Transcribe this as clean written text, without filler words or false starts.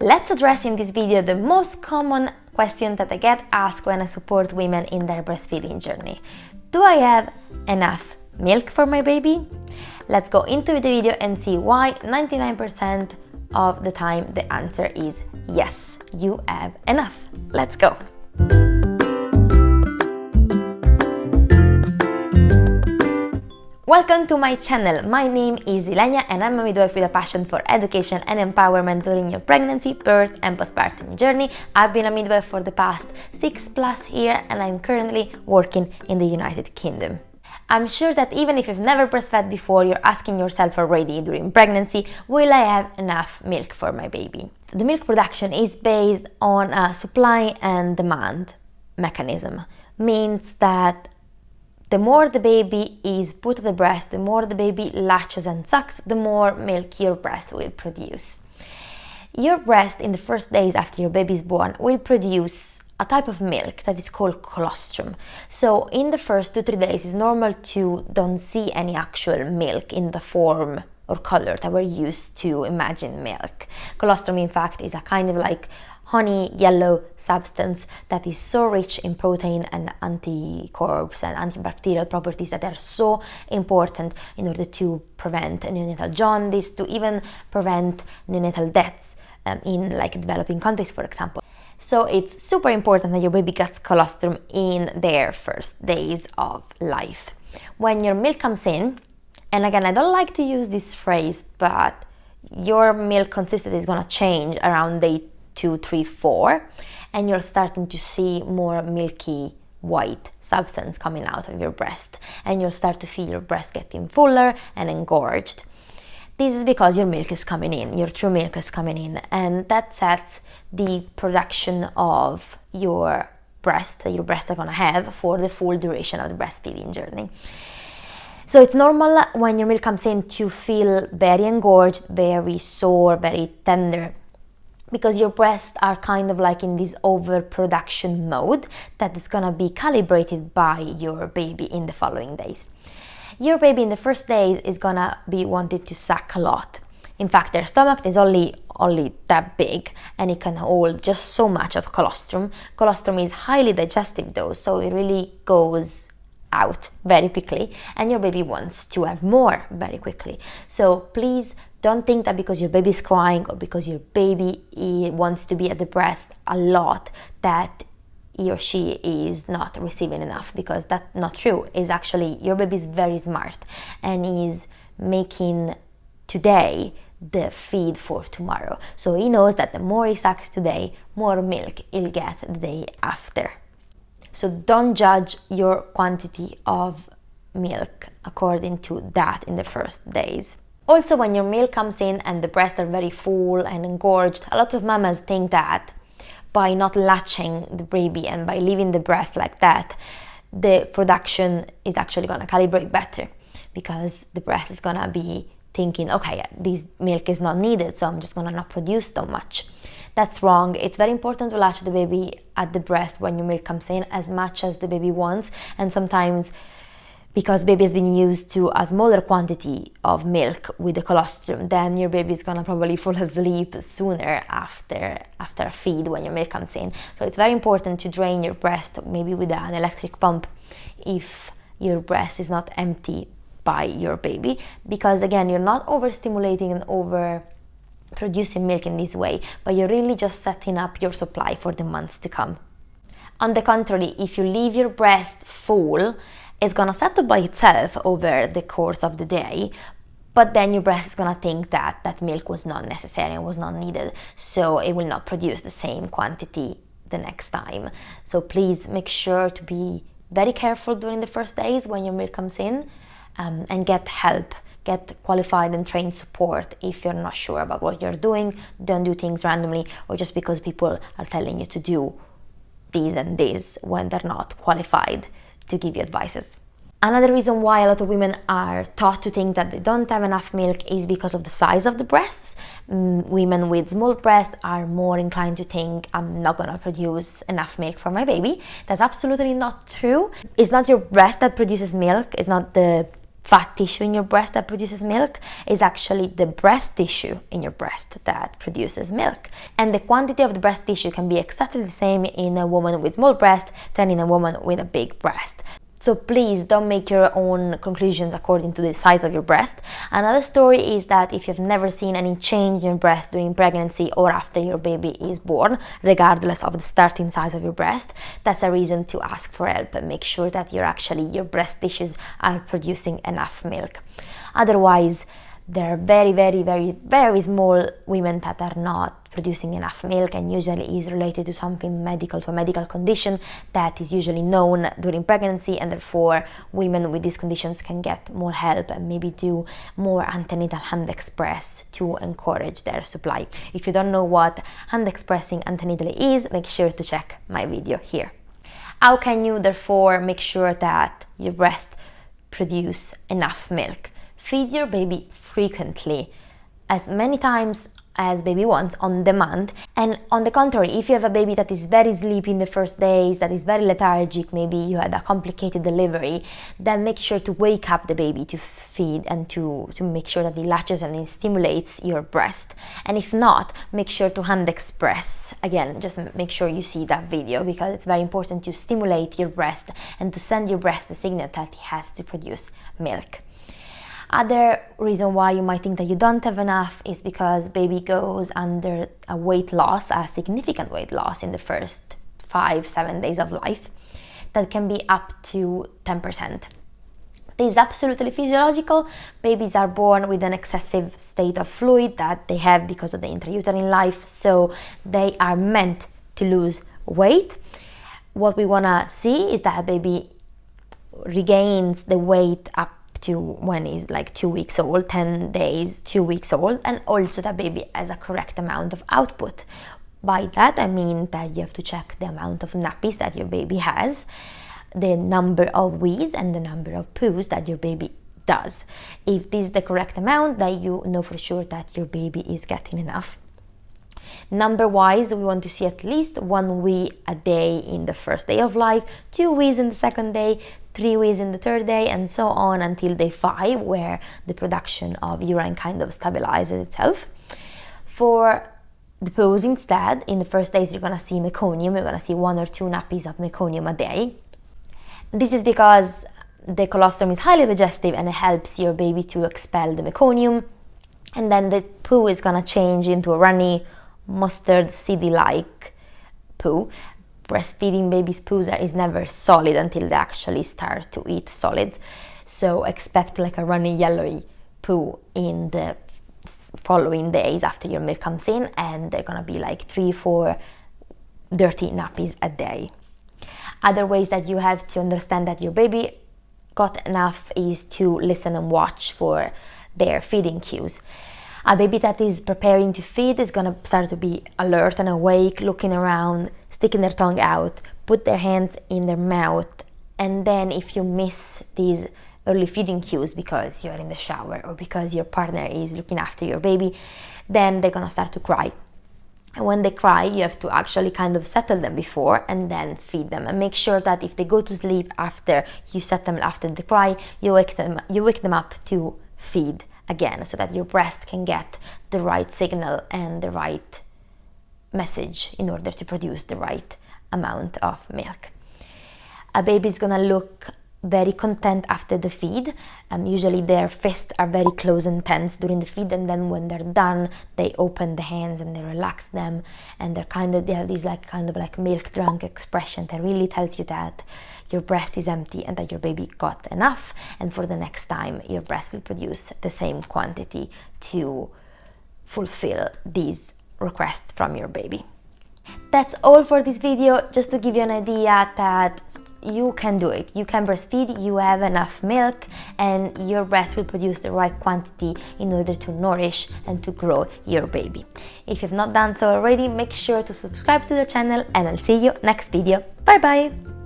Let's address in this video the most common question that I get asked when I support women in their breastfeeding journey. Do I have enough milk for my baby? Let's go into the video and see why 99% of the time the answer is yes, you have enough. Let's go. Welcome to my channel. My name is Ilenia and I'm a midwife with a passion for education and empowerment during your pregnancy, birth and postpartum journey. I've been a midwife for the past 6+ years and I'm currently working in the United Kingdom. I'm sure that even if you've never breastfed before, you're asking yourself already during pregnancy, will I have enough milk for my baby? The milk production is based on a supply and demand mechanism. Means that the more the baby is put at the breast, the more the baby latches and sucks, the more milk your breast will produce. Your breast in the first days after your baby is born will produce a type of milk that is called colostrum. So in the first 2-3 days it's normal to don't see any actual milk in the form or color that we're used to imagine milk. Colostrum in fact is a kind of like honey yellow substance that is so rich in protein and anticorps and antibacterial properties that are so important in order to prevent neonatal jaundice, to even prevent neonatal deaths in like developing countries, for example. So it's super important that your baby gets colostrum in their first days of life. When your milk comes in, and again, I don't like to use this phrase, but your milk consistency is gonna change around day 2, 3, 4, and you're starting to see more milky white substance coming out of your breast, and you'll start to feel your breast getting fuller and engorged. This is because your milk is coming in, your true milk is coming in, and that sets the production of your breast that your breasts are gonna have for the full duration of the breastfeeding journey. So it's normal when your milk comes in to feel very engorged, very sore, very tender, because your breasts are kind of like in this overproduction mode that is gonna be calibrated by your baby in the following days. Your baby in the first days is gonna be wanting to suck a lot. In fact, their stomach is only that big and it can hold just so much of colostrum. Colostrum is highly digestive though, so it really goes out very quickly and your baby wants to have more very quickly. So please don't think that because your baby is crying or because your baby wants to be at the breast a lot that he or she is not receiving enough, because that's not true. Is actually your baby is very smart and is making today the feed for tomorrow. So he knows that the more he sucks today, more milk he'll get the day after. So don't judge your quantity of milk according to that in the first days. Also, when your milk comes in and the breasts are very full and engorged, a lot of mamas think that by not latching the baby and by leaving the breast like that, the production is actually going to calibrate better, because the breast is going to be thinking, okay, this milk is not needed, so I'm just going to not produce so much. That's wrong. It's very important to latch the baby at the breast when your milk comes in as much as the baby wants, and sometimes because baby has been used to a smaller quantity of milk with the colostrum, then your baby is gonna probably fall asleep sooner after a feed when your milk comes in. So it's very important to drain your breast, maybe with an electric pump, if your breast is not empty by your baby, because again, you're not overstimulating and over producing milk in this way, but you're really just setting up your supply for the months to come. On the contrary, if you leave your breast full, it's gonna settle by itself over the course of the day, but then your breast is gonna think that that milk was not necessary and was not needed, so it will not produce the same quantity the next time. So please make sure to be very careful during the first days when your milk comes in, and get help. Get qualified and trained support if you're not sure about what you're doing. Don't do things randomly or just because people are telling you to do this and this when they're not qualified to give you advices. Another reason why a lot of women are taught to think that they don't have enough milk is because of the size of the breasts. Women with small breasts are more inclined to think, I'm not gonna produce enough milk for my baby. That's absolutely not true. It's not your breast that produces milk, it's not the fat tissue in your breast that produces milk. Is actually the breast tissue in your breast that produces milk. And the quantity of the breast tissue can be exactly the same in a woman with small breast than in a woman with a big breast. So please don't make your own conclusions according to the size of your breast. Another story is that if you've never seen any change in your breast during pregnancy or after your baby is born, regardless of the starting size of your breast, that's a reason to ask for help and make sure that your breast tissues are producing enough milk. Otherwise, there are very, very, very, very small women that are not producing enough milk, and usually is related to something medical, to a medical condition that is usually known during pregnancy, and therefore women with these conditions can get more help and maybe do more antenatal hand express to encourage their supply. If you don't know what hand expressing antenatally is, make sure to check my video here. How can you therefore make sure that your breast produce enough milk? Feed your baby frequently, as many times as baby wants, on demand. And on the contrary, if you have a baby that is very sleepy in the first days, that is very lethargic, maybe you had a complicated delivery, then make sure to wake up the baby to feed and to make sure that he latches and it stimulates your breast. And if not, make sure to hand express. Again, just make sure you see that video, because it's very important to stimulate your breast and to send your breast the signal that it has to produce milk. Other reason why you might think that you don't have enough is because baby goes under a weight loss, a significant weight loss in the first 5-7 days of life, that can be up to 10%. This is absolutely physiological. Babies are born with an excessive state of fluid that they have because of the intrauterine life, so they are meant to lose weight. What we want to see is that a baby regains the weight up to when he's like 2 weeks old, 10 days, 2 weeks old, and also the baby has a correct amount of output. By that I mean that you have to check the amount of nappies that your baby has, the number of wees and the number of poos that your baby does. If this is the correct amount, then you know for sure that your baby is getting enough. Number wise, we want to see at least 1 wee a day in the first day of life, 2 wees in the second day, 3 wees in the third day, and so on until day 5, where the production of urine kind of stabilizes itself. For the poos instead, in the first days you're going to see meconium, you're going to see 1 or 2 nappies of meconium a day. This is because the colostrum is highly digestive and it helps your baby to expel the meconium, and then the poo is going to change into a runny, mustard seedy-like poo. Breastfeeding babies' poos is never solid until they actually start to eat solids, so expect like a runny yellowy poo in the following days after your milk comes in, and they're gonna be like 3-4 dirty nappies a day. Other ways that you have to understand that your baby got enough is to listen and watch for their feeding cues. A baby that is preparing to feed is going to start to be alert and awake, looking around, sticking their tongue out, put their hands in their mouth. And then if you miss these early feeding cues because you're in the shower or because your partner is looking after your baby, then they're going to start to cry. And when they cry, you have to actually kind of settle them before and then feed them. And make sure that if they go to sleep after you set them after the cry, you wake them up to feed again, so that your breast can get the right signal and the right message in order to produce the right amount of milk. A baby is gonna look very content after the feed. Usually their fists are very close and tense during the feed, and then when they're done, they open the hands and they relax them, and they have this kind of milk drunk expression that really tells you that your breast is empty and that your baby got enough, and for the next time your breast will produce the same quantity to fulfill these requests from your baby. That's all for this video, just to give you an idea that you can do it. You can breastfeed, you have enough milk, and your breast will produce the right quantity in order to nourish and to grow your baby. If you've not done so already, make sure to subscribe to the channel, and I'll see you next video. Bye bye!